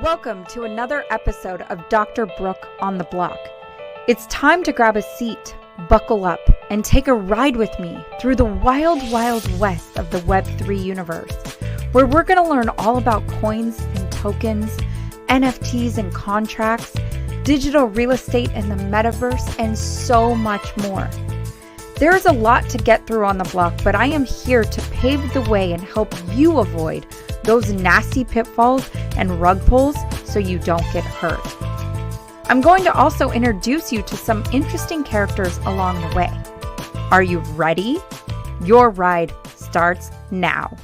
Welcome to another episode of Dr. Brook on the Block. It's time to grab a seat, buckle up, and take a ride with me through the wild, wild west of the Web3 universe, where we're going to learn all about coins and tokens, NFTs and contracts, digital real estate and the metaverse, and so much more. There is a lot to get through on the block, but I am here to pave the way and help you avoid those nasty pitfalls and rug pulls so you don't get hurt. I'm going to also introduce you to some interesting characters along the way. Are you ready? Your ride starts now.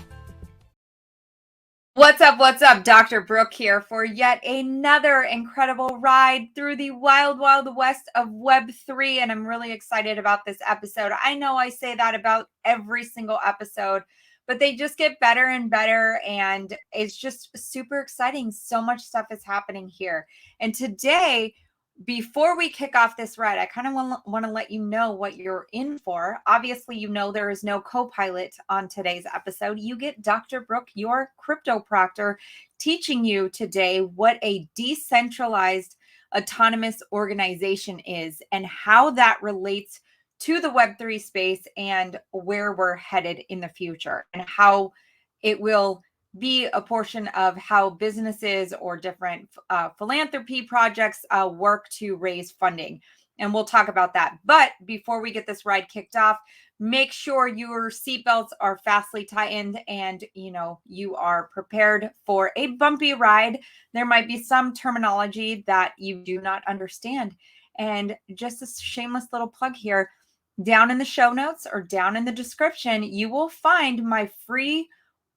What's up? Dr. Brook here for yet another incredible ride through the wild, wild west of Web3. And I'm really excited about this episode. I know I say that about every single episode, but they just get better and better. And it's just super exciting. So much stuff is happening here. And today, before we kick off this ride, I kind of want to let you know what you're in for. Obviously, you know there is no co-pilot on today's episode. You get Dr. Brook, your crypto proctor, teaching you today what a decentralized autonomous organization is and how that relates to the Web3 space and where we're headed in the future and how it will be a portion of how businesses or different philanthropy projects work to raise funding. And we'll talk about that. But before we get this ride kicked off, make sure your seatbelts are fastly tightened and you are prepared for a bumpy ride. There might be some terminology that you do not understand. And just a shameless little plug here, down in the show notes or down in the description, you will find my free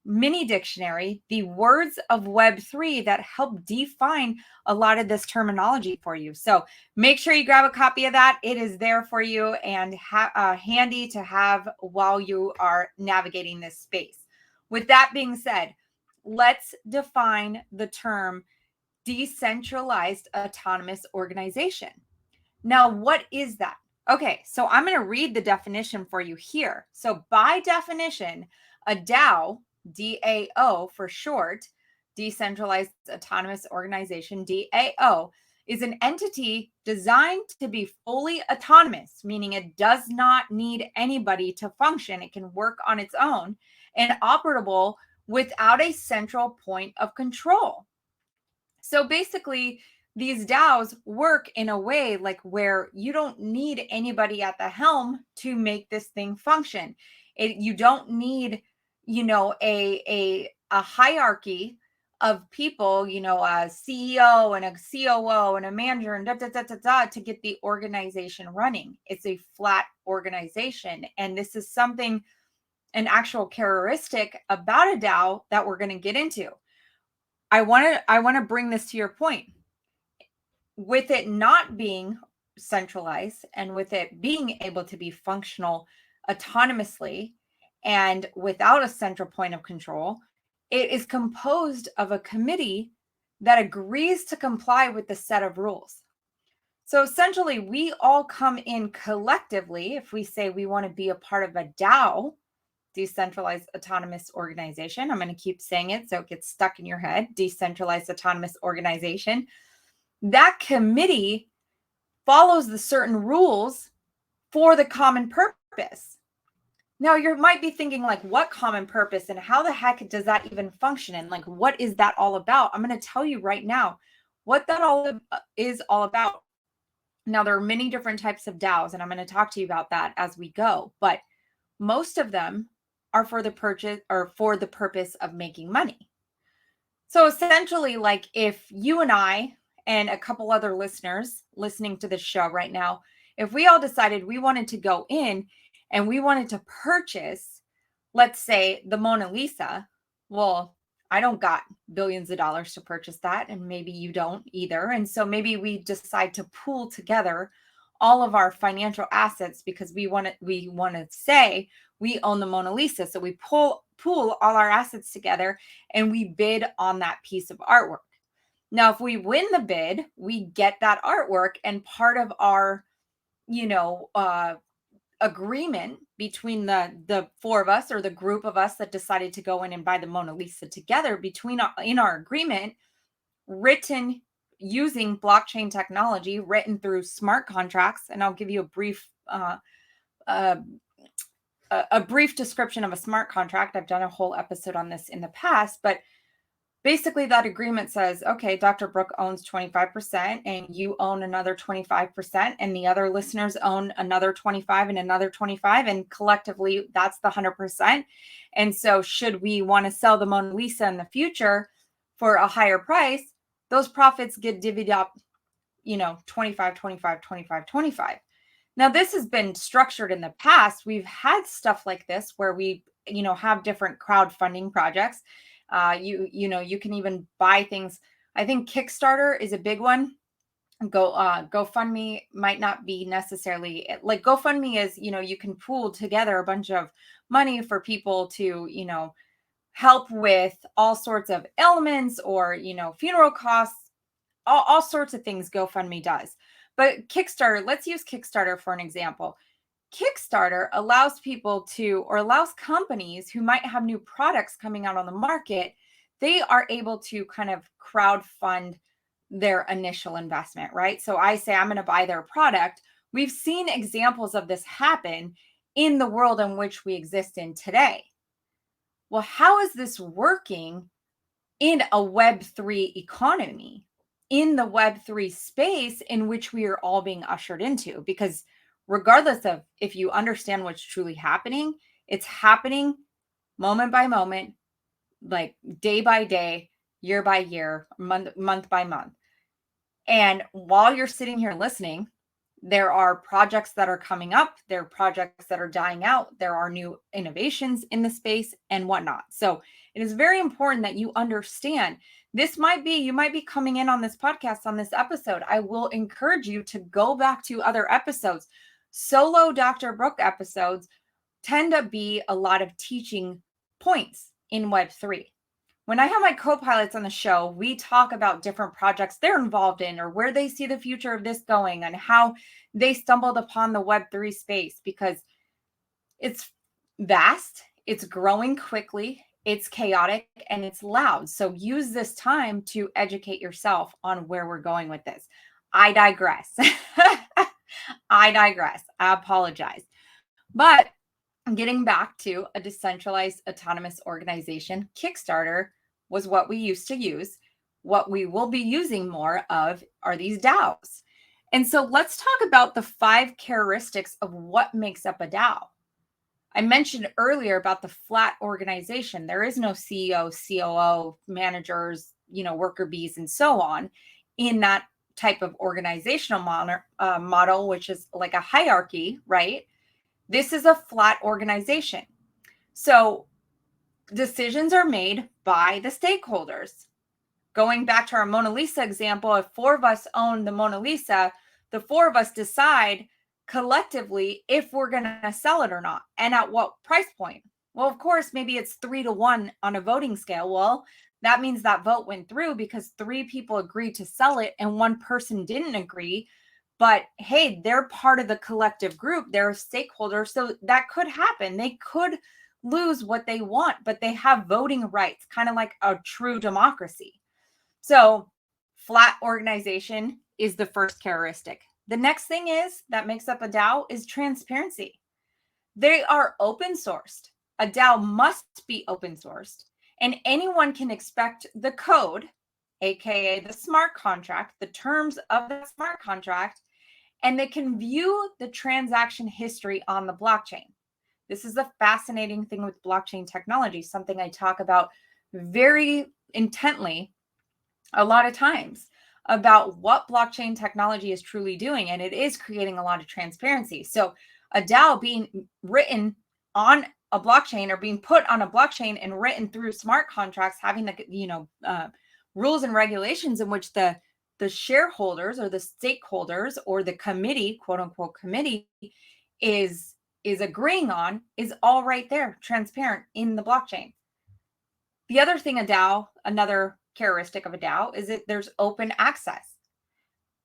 mini dictionary, the words of Web3 that help define a lot of this terminology for you. So make sure you grab a copy of that. It is there for you and handy to have while you are navigating this space. With that being said, let's define the term decentralized autonomous organization. Now, what is that? Okay, so I'm going to read the definition for you here. So by definition, a DAO, DAO for short, Decentralized Autonomous Organization, DAO, is an entity designed to be fully autonomous, meaning it does not need anybody to function. It can work on its own and operable without a central point of control. So basically, these DAOs work in a way like where you don't need anybody at the helm to make this thing function. You don't need a hierarchy of people, a CEO and a COO and a manager and to get the organization running. It's a flat organization. And this is something, an actual characteristic about a DAO that we're going to get into. I want to bring this to your point. With it not being centralized and with it being able to be functional autonomously, and without a central point of control, it is composed of a committee that agrees to comply with the set of rules. So essentially, we all come in collectively if we say we want to be a part of a DAO, Decentralized Autonomous Organization. I'm going to keep saying it so it gets stuck in your head, Decentralized Autonomous Organization. That committee follows the certain rules for the common purpose. Now, you might be thinking, like, what common purpose and how the heck does that even function? And like, what is that all about? I'm going to tell you right now what that all is all about. Now, there are many different types of DAOs, and I'm going to talk to you about that as we go. But most of them are for the purpose of making money. So essentially, like if you and I and a couple other listeners listening to this show right now, if we all decided we wanted to go in and we wanted to purchase, let's say, the Mona Lisa, well, I don't got billions of dollars to purchase that, and maybe you don't either. And so maybe we decide to pool together all of our financial assets because we want to say we own the Mona Lisa. So we pool all our assets together and we bid on that piece of artwork. Now, if we win the bid, we get that artwork, and part of our, agreement between the four of us or the group of us that decided to go in and buy the Mona Lisa together, in our agreement, written using blockchain technology, written through smart contracts. And I'll give you a brief description of a smart contract. I've done a whole episode on this in the past, but basically that agreement says, okay, Dr. Brook owns 25% and you own another 25% and the other listeners own another 25 and another 25, and collectively that's the 100%. And so should we want to sell the Mona Lisa in the future for a higher price, those profits get divvied up, 25, 25, 25, 25. Now, this has been structured in the past. We've had stuff like this where we, have different crowdfunding projects. You can even buy things. I think Kickstarter is a big one. GoFundMe might not be necessarily like GoFundMe is, you can pool together a bunch of money for people to, help with all sorts of ailments or, funeral costs, all sorts of things GoFundMe does. But Kickstarter, let's use Kickstarter for an example. Kickstarter allows allows companies who might have new products coming out on the market, they are able to kind of crowdfund their initial investment, right? So I say I'm going to buy their product. We've seen examples of this happen in the world in which we exist in today. Well, how is this working in a Web3 economy, in the Web3 space in which we are all being ushered into? Because regardless of if you understand what's truly happening, it's happening moment by moment, like day by day, year by year, month by month. And while you're sitting here listening, there are projects that are coming up, there are projects that are dying out, there are new innovations in the space and whatnot. So it is very important that you understand you might be coming in on this podcast, on this episode. I will encourage you to go back to other episodes. Solo Dr. Brook episodes tend to be a lot of teaching points in Web3. When I have my co-pilots on the show, we talk about different projects they're involved in or where they see the future of this going and how they stumbled upon the Web3 space, because it's vast, it's growing quickly, it's chaotic, and it's loud. So use this time to educate yourself on where we're going with this. I digress. I apologize. But getting back to a decentralized autonomous organization, Kickstarter was what we used to use. What we will be using more of are these DAOs. And so let's talk about the 5 characteristics of what makes up a DAO. I mentioned earlier about the flat organization. There is no CEO, COO, managers, worker bees, and so on in that type of organizational model, which is like a hierarchy, right? This is a flat organization. So decisions are made by the stakeholders. Going back to our Mona Lisa example, if 4 of us own the Mona Lisa, the 4 of us decide collectively if we're going to sell it or not and at what price point. Well, of course, maybe it's 3-1 on a voting scale. Well, that means that vote went through because 3 people agreed to sell it and 1 person didn't agree. But hey, they're part of the collective group. They're stakeholders. So that could happen. They could lose what they want, but they have voting rights, kind of like a true democracy. So flat organization is the first characteristic. The next thing that makes up a DAO is transparency. They are open sourced. A DAO must be open sourced, and anyone can expect the code, aka the smart contract, the terms of the smart contract, and they can view the transaction history on the blockchain. This is the fascinating thing with blockchain technology, something I talk about very intently a lot of times about what blockchain technology is truly doing, and it is creating a lot of transparency. So a DAO being written on a blockchain or being put on a blockchain and written through smart contracts, having the rules and regulations in which the shareholders or the stakeholders or the committee, quote unquote committee, is agreeing on, is all right there, transparent in the blockchain. The other thing another characteristic of a DAO is that there's open access.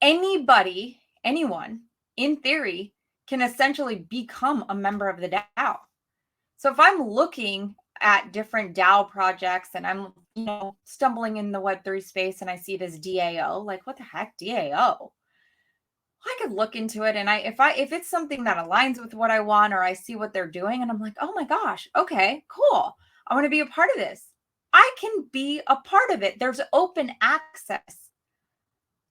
Anyone, in theory, can essentially become a member of the DAO. So if I'm looking at different DAO projects and I'm, stumbling in the Web3 space and I see this DAO, like what the heck, DAO? I could look into it and if it's something that aligns with what I want or I see what they're doing and I'm like, oh my gosh, okay, cool. I want to be a part of this. I can be a part of it. There's open access.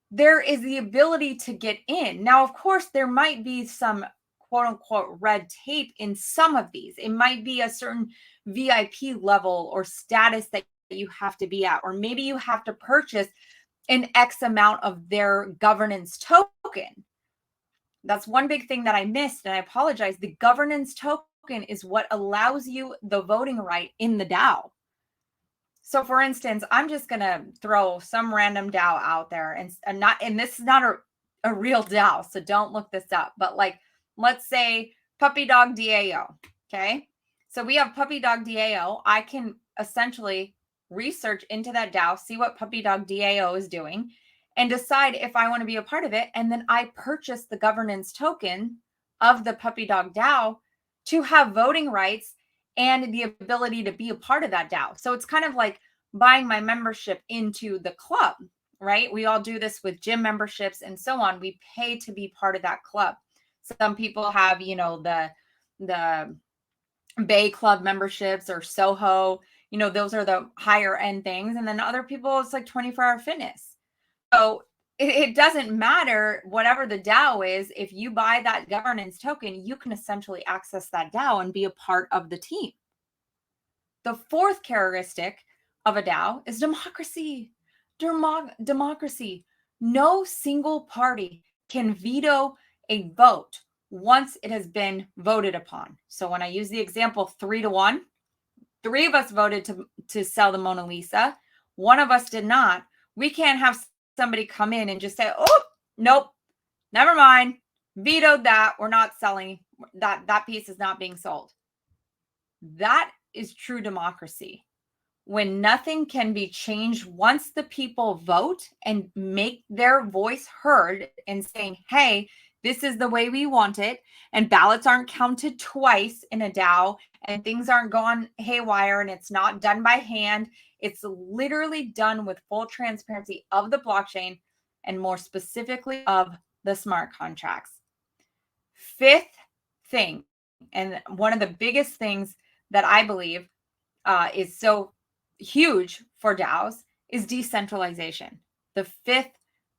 There is the ability to get in. Now, of course, there might be some quote unquote red tape in some of these. It might be a certain VIP level or status that you have to be at, or maybe you have to purchase an X amount of their governance token. That's one big thing that I missed, and I apologize. The governance token is what allows you the voting right in the DAO. So for instance, I'm just going to throw some random DAO out there and this is not a real DAO, so don't look this up, but like, let's say Puppy Dog DAO. Okay. So we have Puppy Dog DAO. I can essentially research into that DAO, see what Puppy Dog DAO is doing and decide if I want to be a part of it. And then I purchase the governance token of the Puppy Dog DAO to have voting rights and the ability to be a part of that DAO. So it's kind of like buying my membership into the club, right? We all do this with gym memberships and so on. We pay to be part of that club. Some people have, the Bay Club memberships or Soho, those are the higher end things. And then other people, it's like 24-hour fitness. So it doesn't matter whatever the DAO is. If you buy that governance token, you can essentially access that DAO and be a part of the team. The fourth characteristic of a DAO is democracy. Democracy. No single party can veto a vote once it has been voted upon. So when I use the example 3-1, 3 of us voted to sell the Mona Lisa. 1 of us did not. We can't have somebody come in and just say, oh, nope, never mind, vetoed that, we're not selling, that piece is not being sold. That is true democracy. When nothing can be changed once the people vote and make their voice heard and saying, hey, this is the way we want it, and ballots aren't counted twice in a DAO, and things aren't gone haywire, and it's not done by hand. It's literally done with full transparency of the blockchain and more specifically of the smart contracts. Fifth thing, and one of the biggest things that I believe is so huge for DAOs is decentralization. The fifth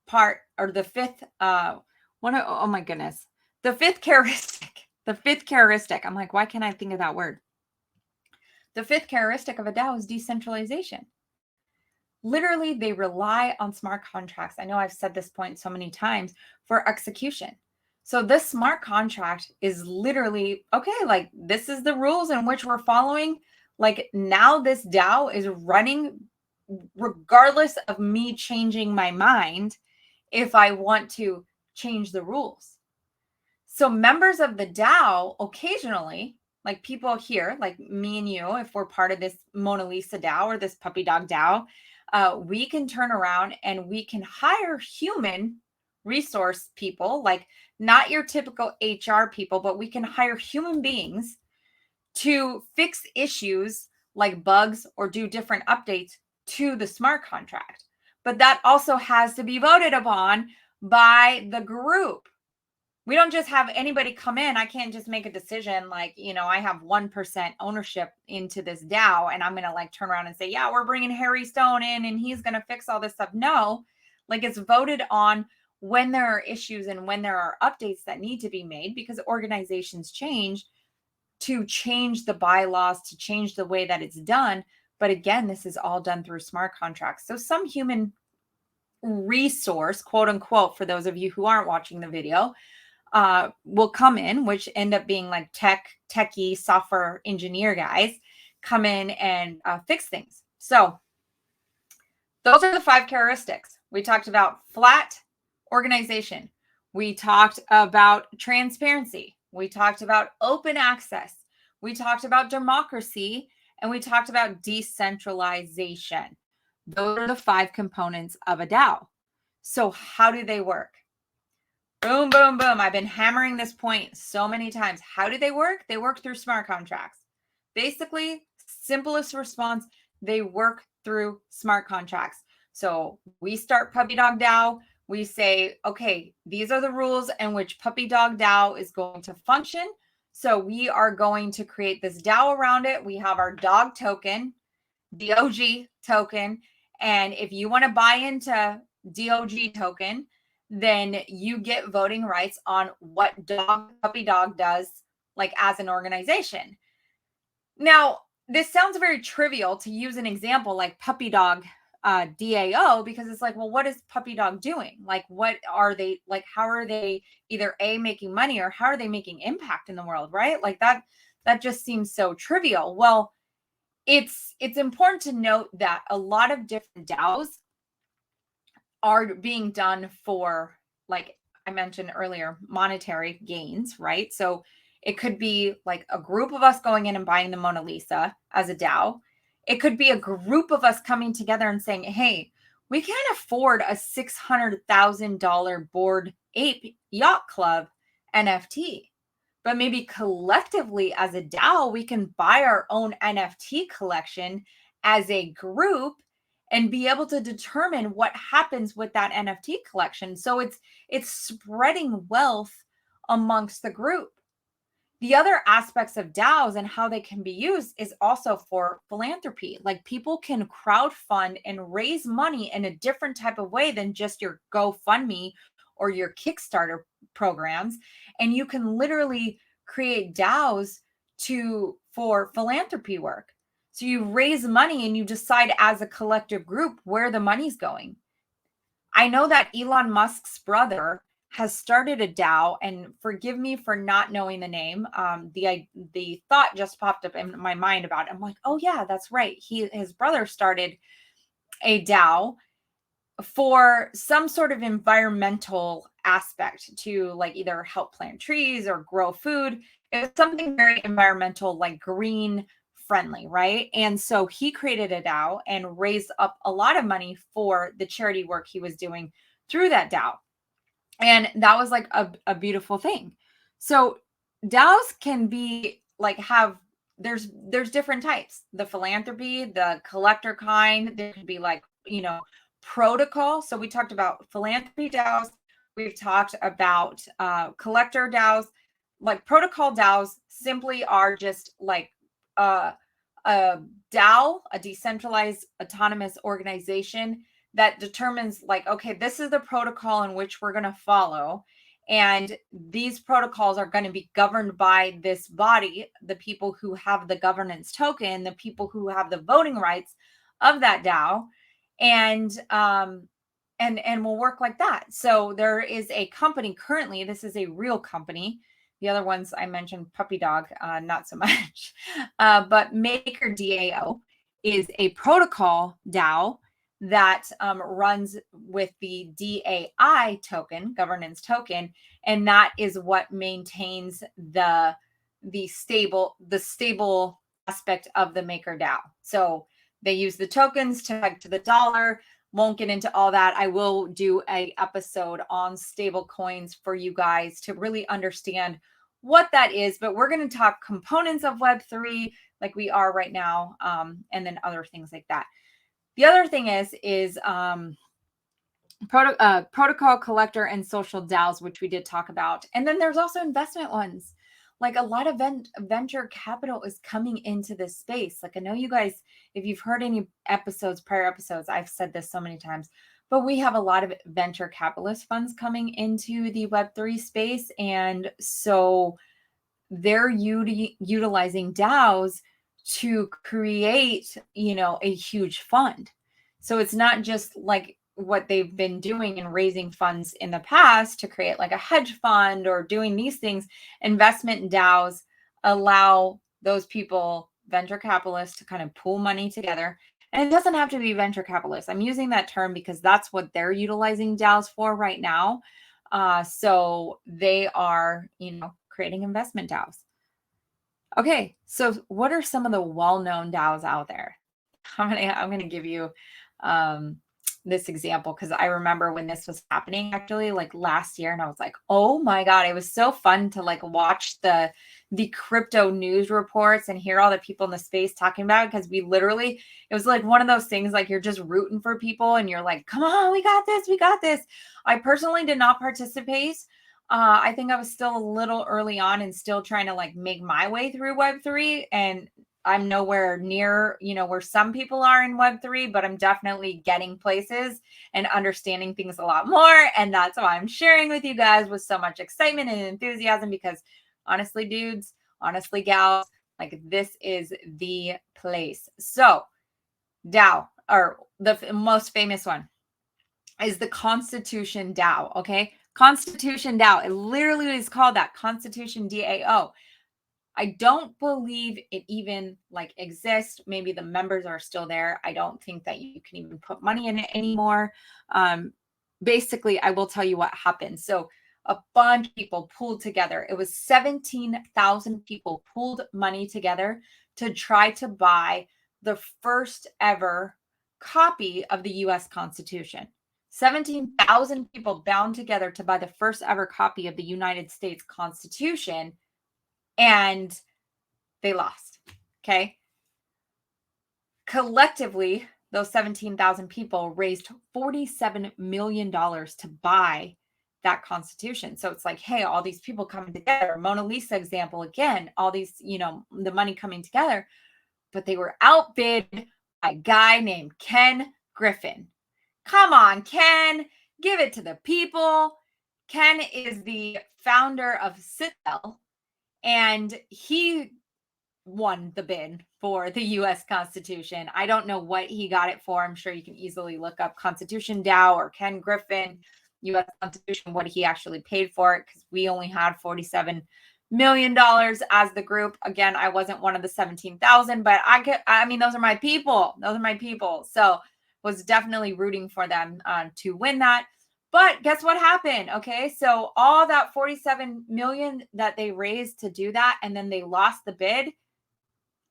part, or the fifth, oh my goodness, the fifth characteristic, I'm like, why can't I think of that word? The fifth characteristic of a DAO is decentralization. Literally, they rely on smart contracts. I know I've said this point so many times, for execution. So this smart contract is literally, okay, like this is the rules in which we're following. Like now this DAO is running regardless of me changing my mind if I want to change the rules. So members of the DAO occasionally, like people here, like me and you, if we're part of this Mona Lisa DAO or this Puppy Dog DAO, we can turn around and we can hire human resource people, like not your typical HR people, but we can hire human beings to fix issues like bugs or do different updates to the smart contract. But that also has to be voted upon by the group. We don't just have anybody come in. I can't just make a decision like, I have 1% ownership into this DAO and I'm going to like turn around and say, yeah, we're bringing Harry Stone in and he's going to fix all this stuff. No, like it's voted on when there are issues and when there are updates that need to be made, because organizations change, to change the bylaws, to change the way that it's done. But again, this is all done through smart contracts. So some human resource, quote unquote, for those of you who aren't watching the video, will come in, which end up being like techie software engineer guys come in and fix things. So those are the 5 characteristics. We talked about flat organization. We talked about transparency. We talked about open access. We talked about democracy, and we talked about decentralization. Those are the 5 components of a DAO. So how do they work? Boom, boom, boom. I've been hammering this point so many times. How do they work? They work through smart contracts. Basically, simplest response, they work through smart contracts. So we start Puppy Dog DAO. We say, okay, these are the rules in which Puppy Dog DAO is going to function. So we are going to create this DAO around it. We have our dog token, DOG token. And if you want to buy into DOG token, then you get voting rights on what Puppy Dog does, like as an organization. Now, this sounds very trivial to use an example like Puppy Dog DAO, because it's like, well, what is Puppy Dog doing? Like, what are they, like, how are they either A, making money, or how are they making impact in the world, right? Like that just seems so trivial. Well, it's important to note that a lot of different DAOs are being done for, like I mentioned earlier, monetary gains, right? So it could be like a group of us going in and buying the Mona Lisa as a DAO. It could be a group of us coming together and saying, hey, we can't afford a $600,000 Bored Ape Yacht Club NFT. But maybe collectively as a DAO, we can buy our own NFT collection as a group and be able to determine what happens with that NFT collection. So it's spreading wealth amongst the group. The other aspects of DAOs and how they can be used is also for philanthropy. Like people can crowdfund and raise money in a different type of way than just your GoFundMe or your Kickstarter programs. And you can literally create DAOs for philanthropy work. So you raise money and you decide as a collective group where the money's going. I know that Elon Musk's brother has started a DAO, and forgive me for not knowing the name. The thought just popped up in my mind about it. I'm like, oh yeah, that's right. His brother started a DAO for some sort of environmental aspect to like either help plant trees or grow food. It was something very environmental, like green friendly, right? And so he created a DAO and raised up a lot of money for the charity work he was doing through that DAO. And that was like a beautiful thing. So DAOs can be like there's different types. The philanthropy, the collector kind, there could be like, protocol. So we talked about philanthropy DAOs. We've talked about collector DAOs. Like protocol DAOs simply are just like a DAO, a decentralized autonomous organization that determines like, okay, this is the protocol in which we're going to follow. And these protocols are going to be governed by this body, the people who have the governance token, the people who have the voting rights of that DAO. And we'll work like that. So there is a company currently, this is a real company. The other ones I mentioned, Puppy Dog, not so much. But Maker DAO is a protocol DAO that runs with the DAI token, governance token, and that is what maintains the stable aspect of the Maker DAO. So they use the tokens to peg to the dollar. Won't get into all that. I will do an episode on stable coins for you guys to really understand what that is, but we're going to talk components of Web3 like we are right now, and then other things like that. The other thing is protocol, collector, and social DAOs, which we did talk about. And then there's also investment ones. Like a lot of venture capital is coming into this space. Like I know you guys, if you've heard any prior episodes, I've said this so many times, but we have a lot of venture capitalist funds coming into the Web3 space. And so they're utilizing DAOs to create, a huge fund. So it's not just like what they've been doing and raising funds in the past to create like a hedge fund or doing these things. Investment DAOs allow those people, venture capitalists, to kind of pool money together. And it doesn't have to be venture capitalists. I'm using that term because that's what they're utilizing DAOs for right now. So they are, creating investment DAOs. Okay, so what are some of the well-known DAOs out there? I'm gonna give you this example because I remember when this was happening actually like last year, and I was like, oh my God, it was so fun to like watch the crypto news reports and hear all the people in the space talking about it, because we literally, it was like one of those things like you're just rooting for people and you're like, come on, we got this, we got this. I personally did not participate. I think I was still a little early on and still trying to like make my way through Web3, and I'm nowhere near, where some people are in Web3, but I'm definitely getting places and understanding things a lot more. And that's why I'm sharing with you guys with so much excitement and enthusiasm, because honestly, dudes, honestly, gals, like this is the place. So DAO, or the most famous one, is the Constitution DAO. Okay. Constitution DAO. It literally is called that, Constitution DAO. I don't believe it even like exists. Maybe the members are still there. I don't think that you can even put money in it anymore. Basically, I will tell you what happened. So a bunch of people pulled together. It was 17,000 people pulled money together to try to buy the first ever copy of the US Constitution. 17,000 people bound together to buy the first ever copy of the United States Constitution, and they lost. Okay. Collectively, those 17,000 people raised $47 million to buy that Constitution. So it's like, hey, all these people coming together, Mona Lisa example, again, all these, the money coming together, but they were outbid by a guy named Ken Griffin. Come on, Ken, give it to the people. Ken is the founder of Citadel, and he won the bid for the US Constitution. I don't know what he got it for. I'm sure you can easily look up Constitution DAO or Ken Griffin, US Constitution, what he actually paid for it, because we only had $47 million as the group. Again, I wasn't one of the 17,000, but I mean, those are my people. Those are my people. So was definitely rooting for them to win that. But guess what happened? Okay, so all that 47 million that they raised to do that, and then they lost the bid,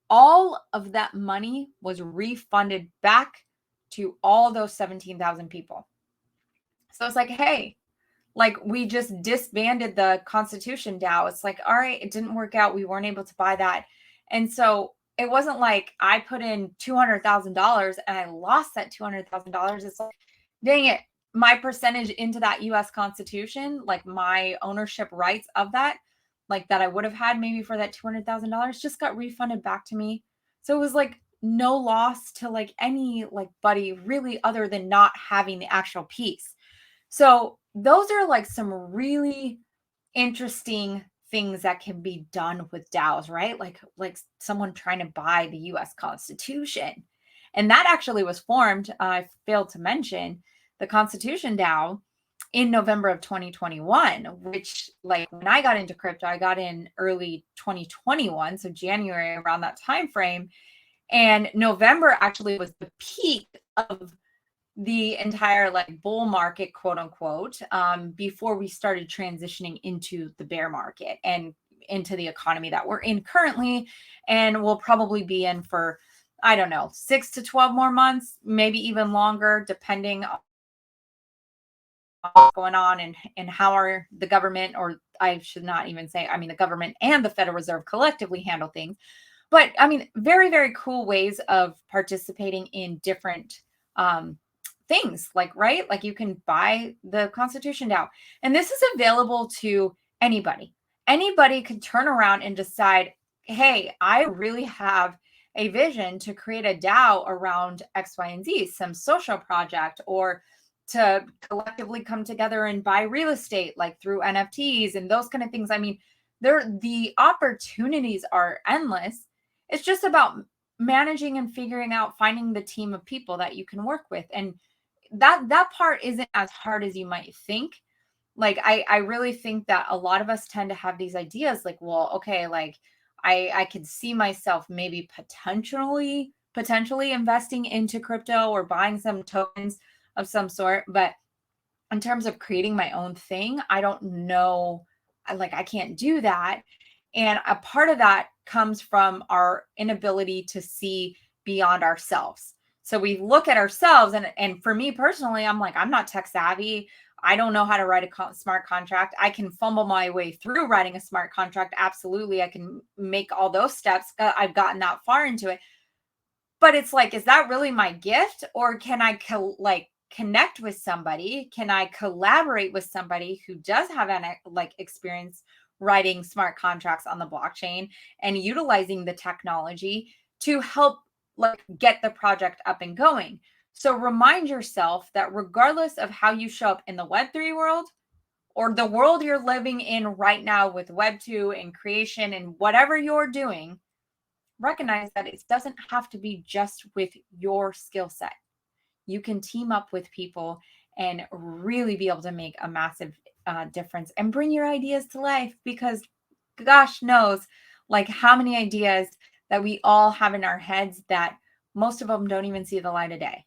all of that money was refunded back to all those 17,000 people. So it's like, hey, like we just disbanded the Constitution DAO. It's like, all right, it didn't work out. We weren't able to buy that. And so it wasn't like I put in $200,000 and I lost that $200,000. It's like, dang it, my percentage into that US Constitution, like my ownership rights of that, like that I would have had maybe for that $200,000, just got refunded back to me. So it was like no loss to like any like buddy really, other than not having the actual piece. So those are like some really interesting things that can be done with DAOs, right? Like someone trying to buy the US Constitution. And that actually was formed, I failed to mention, the Constitution DAO in November of 2021, which like when I got into crypto, I got in early 2021, so January, around that time frame. And November actually was the peak of the entire like bull market, quote unquote, before we started transitioning into the bear market and into the economy that we're in currently, and we'll probably be in for, I don't know, 6 to 12 more months, maybe even longer, depending on what's going on and how the government, or I should not even say, I mean, the government and the Federal Reserve collectively handle things. But I mean, very, very cool ways of participating in different things, like, right? Like you can buy the Constitution DAO. And this is available to anybody. Anybody can turn around and decide, hey, I really have a vision to create a DAO around X, Y, and Z, some social project, or to collectively come together and buy real estate, like through NFTs and those kind of things. I mean, the opportunities are endless. It's just about managing and figuring out, finding the team of people that you can work with. And that part isn't as hard as you might think. Like I really think that a lot of us tend to have these ideas like, well, okay, like I could see myself maybe potentially investing into crypto or buying some tokens of some sort, but in terms of creating my own thing, I don't know, like I can't do that. And a part of that comes from our inability to see beyond ourselves. So we look at ourselves, and for me personally, I'm like, I'm not tech savvy. I don't know how to write a smart contract. I can fumble my way through writing a smart contract. Absolutely. I can make all those steps. I've gotten that far into it. But it's like, is that really my gift? Or can I connect with somebody? Can I collaborate with somebody who does have an experience writing smart contracts on the blockchain and utilizing the technology to help get the project up and going? So remind yourself that regardless of how you show up in the Web3 world or the world you're living in right now with Web2 and creation and whatever you're doing, recognize that it doesn't have to be just with your skill set. You can team up with people and really be able to make a massive difference and bring your ideas to life, because gosh knows how many ideas that we all have in our heads that most of them don't even see the light of day.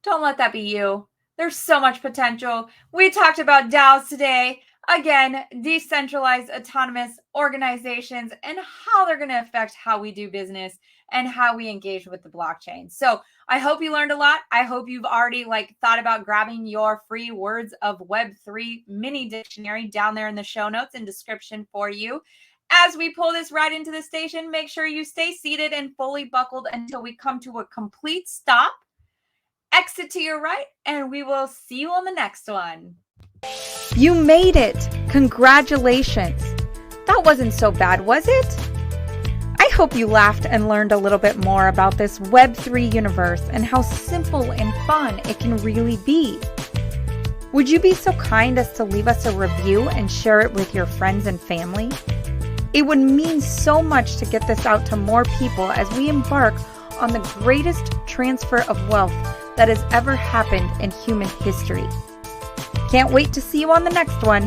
Don't let that be you. There's so much potential. We talked about DAOs today. Again, decentralized autonomous organizations and how they're going to affect how we do business and how we engage with the blockchain. So I hope you learned a lot. I hope you've already thought about grabbing your free Words of Web3 mini dictionary down there in the show notes and description for you. As we pull this right into the station, make sure you stay seated and fully buckled until we come to a complete stop. Exit to your right, and we will see you on the next one. You made it! Congratulations! That wasn't so bad, was it? I hope you laughed and learned a little bit more about this Web3 universe and how simple and fun it can really be. Would you be so kind as to leave us a review and share it with your friends and family? It would mean so much to get this out to more people as we embark on the greatest transfer of wealth that has ever happened in human history. Can't wait to see you on the next one.